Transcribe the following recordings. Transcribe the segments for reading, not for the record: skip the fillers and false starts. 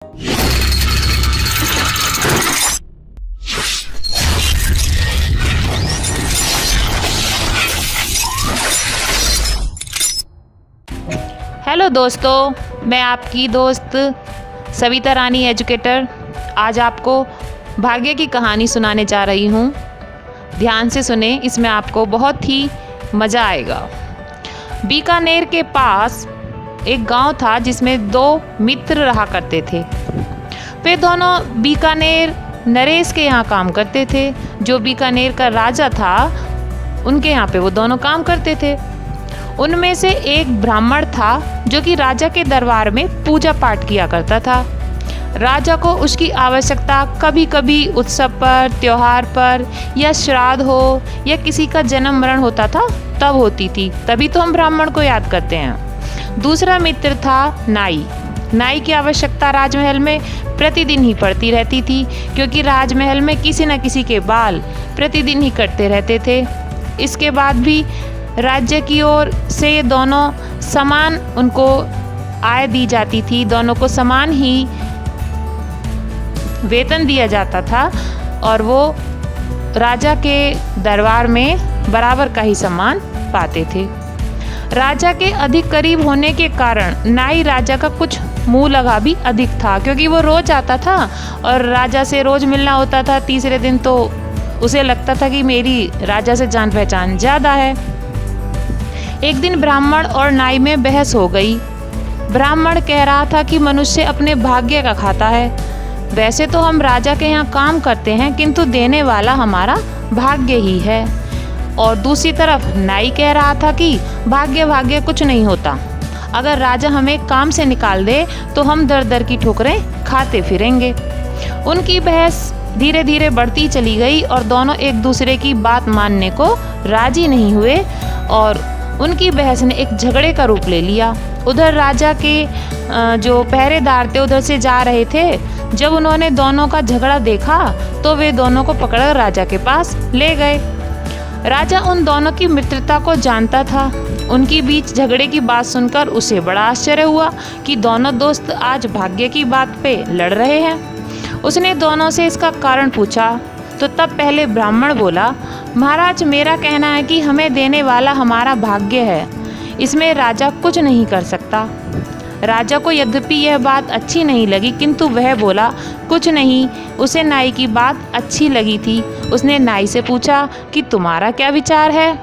Hello दोस्तों, मैं आपकी दोस्त सविता रानी एजुकेटर आज आपको भाग्य की कहानी सुनाने जा रही हूँ। ध्यान से सुने, इसमें आपको बहुत ही मज़ा आएगा। बीकानेर के पास एक गांव था जिसमें दो मित्र रहा करते थे। वे दोनों बीकानेर नरेश के यहाँ काम करते थे। जो बीकानेर का राजा था उनके यहाँ पे वो दोनों काम करते थे। उनमें से एक ब्राह्मण था जो कि राजा के दरबार में पूजा पाठ किया करता था। राजा को उसकी आवश्यकता कभी कभी उत्सव पर, त्योहार पर या श्राद्ध हो या किसी का जन्म मरण होता था तब होती थी। तभी तो हम ब्राह्मण को याद करते हैं। दूसरा मित्र था नाई। नाई की आवश्यकता राजमहल में प्रतिदिन ही पड़ती रहती थी, क्योंकि राजमहल में किसी न किसी के बाल प्रतिदिन ही कटते रहते थे। इसके बाद भी राज्य की ओर से दोनों समान उनको आय दी जाती थी, दोनों को समान ही वेतन दिया जाता था और वो राजा के दरबार में बराबर का ही सम्मान पाते थे। राजा के अधिक करीब होने के कारण नाई राजा का कुछ मुँह लगा भी अधिक था, क्योंकि वो रोज आता था और राजा से रोज मिलना होता था। तीसरे दिन तो उसे लगता था कि मेरी राजा से जान पहचान ज़्यादा है। एक दिन ब्राह्मण और नाई में बहस हो गई। ब्राह्मण कह रहा था कि मनुष्य अपने भाग्य का खाता है। वैसे तो हम राजा के यहाँ काम करते हैं, किंतु देने वाला हमारा भाग्य ही है। और दूसरी तरफ नाई कह रहा था कि भाग्य भाग्य कुछ नहीं होता। अगर राजा हमें काम से निकाल दे तो हम दर दर की ठोकरें खाते फिरेंगे। उनकी बहस धीरे धीरे बढ़ती चली गई और दोनों एक दूसरे की बात मानने को राजी नहीं हुए और उनकी बहस ने एक झगड़े का रूप ले लिया। उधर राजा के जो पहरेदार थे उधर से जा रहे थे। जब उन्होंने दोनों का झगड़ा देखा तो वे दोनों को पकड़कर राजा के पास ले गए। राजा उन दोनों की मित्रता को जानता था। उनकी बीच झगड़े की बात सुनकर उसे बड़ा आश्चर्य हुआ कि दोनों दोस्त आज भाग्य की बात पे लड़ रहे हैं। उसने दोनों से इसका कारण पूछा तो तब पहले ब्राह्मण बोला, महाराज, मेरा कहना है कि हमें देने वाला हमारा भाग्य है, इसमें राजा कुछ नहीं कर सकता। राजा को यद्यपि यह बात अच्छी नहीं लगी, किंतु वह बोला कुछ नहीं। उसे नाई की बात अच्छी लगी थी। उसने नाई से पूछा कि तुम्हारा क्या विचार है।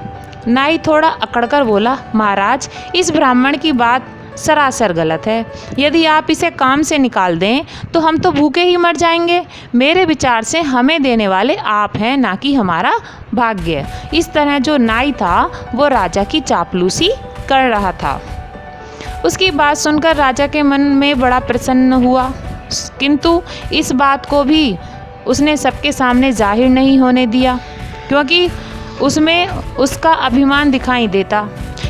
नाई थोड़ा अकड़कर बोला, महाराज, इस ब्राह्मण की बात सरासर गलत है। यदि आप इसे काम से निकाल दें तो हम तो भूखे ही मर जाएंगे। मेरे विचार से हमें देने वाले आप हैं, ना कि हमारा भाग्य। इस तरह जो नाई था वो राजा की चापलूसी कर रहा था। उसकी बात सुनकर राजा के मन में बड़ा प्रसन्न हुआ, किंतु इस बात को भी उसने सबके सामने जाहिर नहीं होने दिया, क्योंकि उसमें उसका अभिमान दिखाई देता।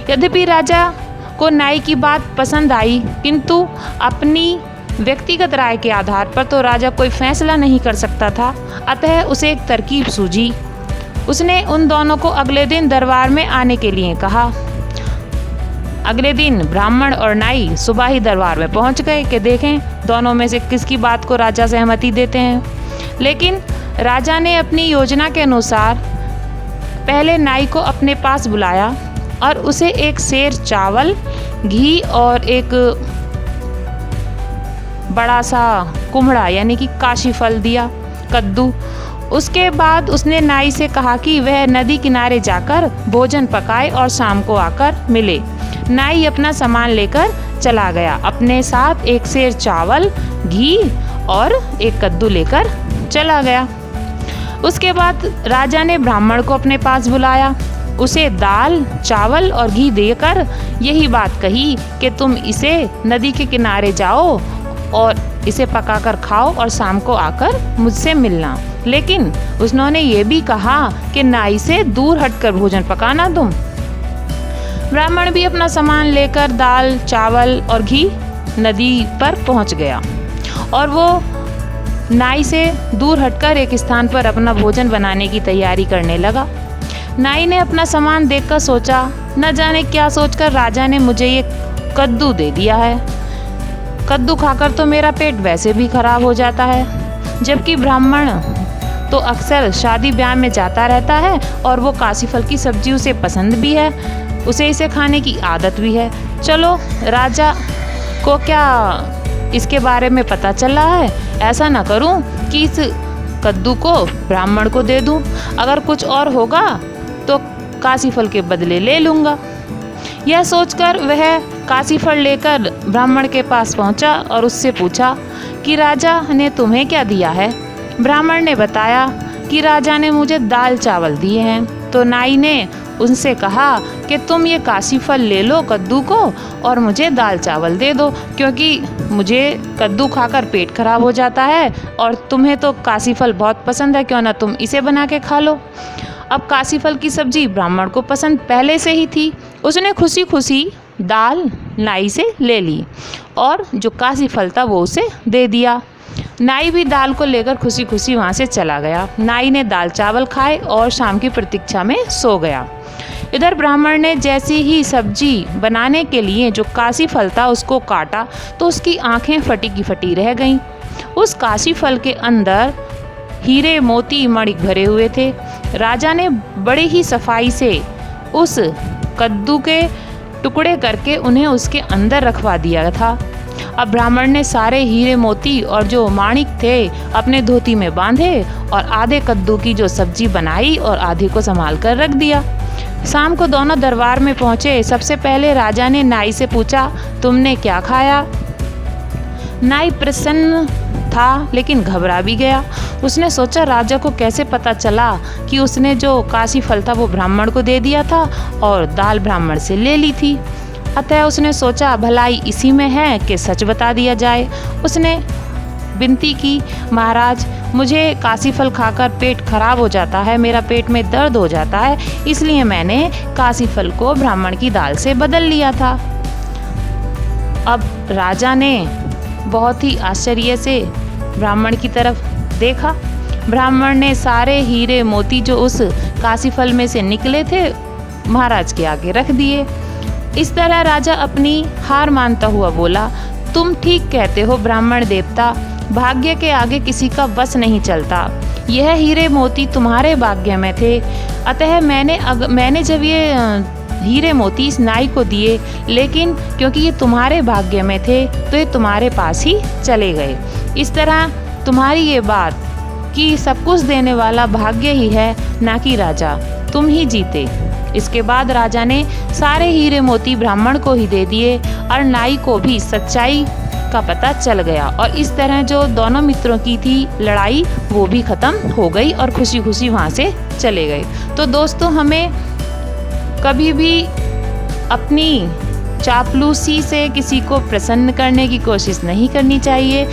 यद्यपि राजा को नाई की बात पसंद आई, किंतु अपनी व्यक्तिगत राय के आधार पर तो राजा कोई फैसला नहीं कर सकता था। अतः उसे एक तरकीब सूझी। उसने उन दोनों को अगले दिन दरबार में आने के लिए कहा। अगले दिन ब्राह्मण और नाई सुबह ही दरबार में पहुंच गए कि देखें दोनों में से किसकी बात को राजा सहमति देते हैं। लेकिन राजा ने अपनी योजना के अनुसार पहले नाई को अपने पास बुलाया और उसे एक सेर चावल, घी और एक बड़ा सा कुम्हड़ा यानी कि काशी फल दिया, कद्दू। उसके बाद उसने नाई से कहा कि वह नदी किनारे जाकर भोजन पकाए और शाम को आकर मिले। नाई अपना सामान लेकर चला गया। अपने साथ एक सेर चावल, घी और एक कद्दू लेकर चला गया। उसके बाद राजा ने ब्राह्मण को अपने पास बुलाया। उसे दाल, चावल और घी देकर यही बात कही कि तुम इसे नदी के किनारे जाओ और इसे पकाकर खाओ और शाम को आकर मुझसे मिलना। लेकिन उन्होंने ये भी कहा कि नाई से दूर हटकर भोजन पकाना तुम। ब्राह्मण भी अपना सामान लेकर दाल, चावल और घी नदी पर पहुंच गया और वो नाई से दूर हटकर एक स्थान पर अपना भोजन बनाने की तैयारी करने लगा। नाई ने अपना सामान देखकर सोचा, न जाने क्या सोचकर राजा ने मुझे ये कद्दू दे दिया है। कद्दू खाकर तो मेरा पेट वैसे भी खराब हो जाता है। जबकि ब्राह्मण तो अक्सर शादी ब्याह में जाता रहता है और वो काशी फल की सब्जी उसे पसंद भी है, उसे इसे खाने की आदत भी है। चलो, राजा को क्या इसके बारे में पता चल रहा है? ऐसा ना करूं कि इस कद्दू को ब्राह्मण को दे दूं। अगर कुछ और होगा तो काशी फल के बदले ले लूँगा। यह सोचकर वह काशी फल लेकर ब्राह्मण के पास पहुंचा और उससे पूछा कि राजा ने तुम्हें क्या दिया है? ब्राह्मण ने बताया कि राजा ने मुझे दाल चावल दिए हैं। तो नाई ने उनसे कहा कि तुम ये काशी फल ले लो कद्दू को और मुझे दाल चावल दे दो, क्योंकि मुझे कद्दू खाकर पेट खराब हो जाता है और तुम्हें तो काशी फल बहुत पसंद है, क्यों ना तुम इसे बना के खा लो। अब काशी फल की सब्जी ब्राह्मण को पसंद पहले से ही थी। उसने खुशी खुशी दाल नाई से ले ली और जो काशी फल था वो उसे दे दिया। नाई भी दाल को लेकर खुशी खुशी वहाँ से चला गया। नाई ने दाल चावल खाए और शाम की प्रतीक्षा में सो गया। इधर ब्राह्मण ने जैसी ही सब्जी बनाने के लिए जो काशी फल था उसको काटा तो उसकी आंखें फटी की फटी रह गईं। उस काशी फल के अंदर हीरे मोती मणिक भरे हुए थे। राजा ने बड़े ही सफाई से उस कद्दू के टुकड़े करके उन्हें उसके अंदर रखवा दिया था। अब ब्राह्मण ने सारे हीरे मोती और जो माणिक थे अपने धोती में बांधे और आधे कद्दू की जो सब्जी बनाई और आधे को संभाल कर रख दिया। शाम को दोनों दरबार में पहुँचे। सबसे पहले राजा ने नाई से पूछा, तुमने क्या खाया? नाई प्रसन्न था लेकिन घबरा भी गया। उसने सोचा राजा को कैसे पता चला कि उसने जो काशी फल था वो ब्राह्मण को दे दिया था और दाल ब्राह्मण से ले ली थी। अतः उसने सोचा भलाई इसी में है कि सच बता दिया जाए। उसने विनती की, महाराज मुझे काशी फल खाकर पेट खराब हो जाता है, मेरा पेट में दर्द हो जाता है, इसलिए मैंने काशी फल को ब्राह्मण की दाल से बदल लिया था। अब राजा ने बहुत ही आश्चर्य से ब्राह्मण की तरफ देखा। ब्राह्मण ने सारे हीरे मोती जो उस काशी फल में से निकले थे महाराज के आगे रख दिए। इस तरह राजा अपनी हार मानता हुआ बोला, तुम ठीक कहते हो ब्राह्मण देवता, भाग्य के आगे किसी का बस नहीं चलता। यह हीरे मोती तुम्हारे भाग्य में थे, अतः मैंने जब ये हीरे मोती इस नाई को दिए, लेकिन क्योंकि ये तुम्हारे भाग्य में थे तो ये तुम्हारे पास ही चले गए। इस तरह तुम्हारी ये बात कि सब कुछ देने वाला भाग्य ही है, ना कि राजा, तुम ही जीते। इसके बाद राजा ने सारे हीरे मोती ब्राह्मण को ही दे दिए और नाई को भी सच्चाई का पता चल गया और इस तरह जो दोनों मित्रों की थी लड़ाई वो भी ख़त्म हो गई और खुशी खुशी वहाँ से चले गए। तो दोस्तों, हमें कभी भी अपनी चापलूसी से किसी को प्रसन्न करने की कोशिश नहीं करनी चाहिए।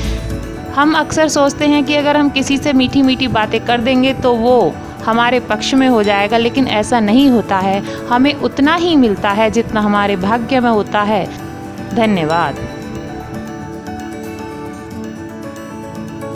हम अक्सर सोचते हैं कि अगर हम किसी से मीठी मीठी बातें कर देंगे तो वो हमारे पक्ष में हो जाएगा, लेकिन ऐसा नहीं होता है। हमें उतना ही मिलता है जितना हमारे भाग्य में होता है। धन्यवाद।